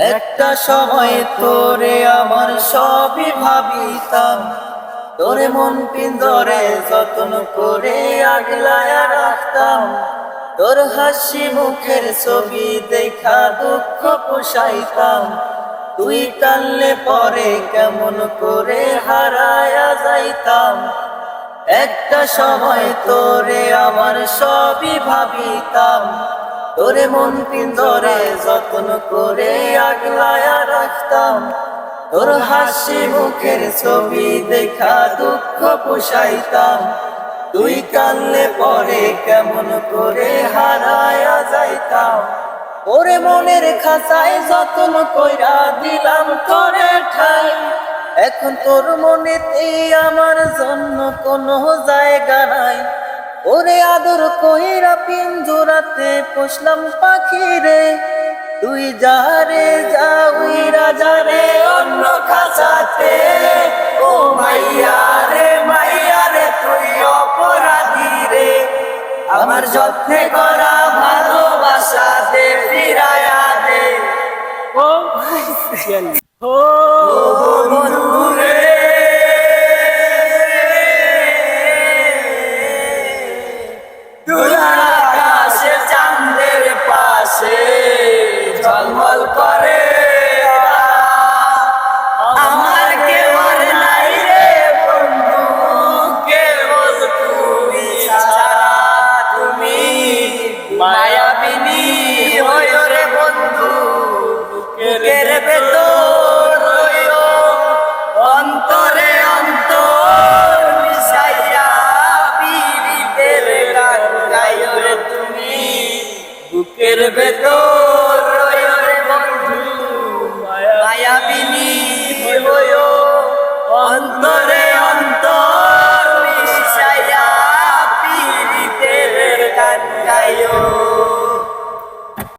একটা সময় তোরে আমার সবই ভাবিতাম, তোরে মন পিঞ্জরে যত্ন করে আগলায়া রাখতাম। তোর হাসি মুখের ছবি দেখা দুঃখ পোষাইতাম, তুই কানলে পরে কেমন করে হারায়া যাইতাম। একটা সময় তোরে আমার সবই ভাবিতাম, তোরে মন পিঞ্জরে যত্ন করে আগলায়া রাখতাম। তোর হাসি মুখের ছবি দেখা দুঃখ পোষাইতাম, তুই কানলে পরে কেমন করে হারায়া যাইতাম। ওরে মনের খাঁচায় যত্ন কইরা দিলাম তোরে ঠাই, এখন তোর মনেতে আমার জন্য কোনো জায়গা নাই। ওরে আদর কইরা পিঞ্জরাতে পোষলাম পাখি রে, তুই যারে যাউইরা যারে অন্য খাঁচাতে। ও মাইয়া রে তুই অপরাধী রে, আমার যত্নে করা ভালোবাসা দে ফিরায়া দে। ও বন্ধু রে, আকাশে চাঁদের পাশে ঝলমল করে আমার কেবল নাই রে বন্ধু, কেবল তুমি ছাড়া। তুমি মায়াবিনী হইও রে বন্ধু, বুকের ভেতর রইও, অন্তরে অন্তর মিশাইয়া পীড়িতের গান গাইও রে তুমি। বুকের ভেতর রইও রে বন্ধু, মায়াবিনী হইও, অন্তরে অন্তর মিশাইয়া পীড়িতের গান গাইও।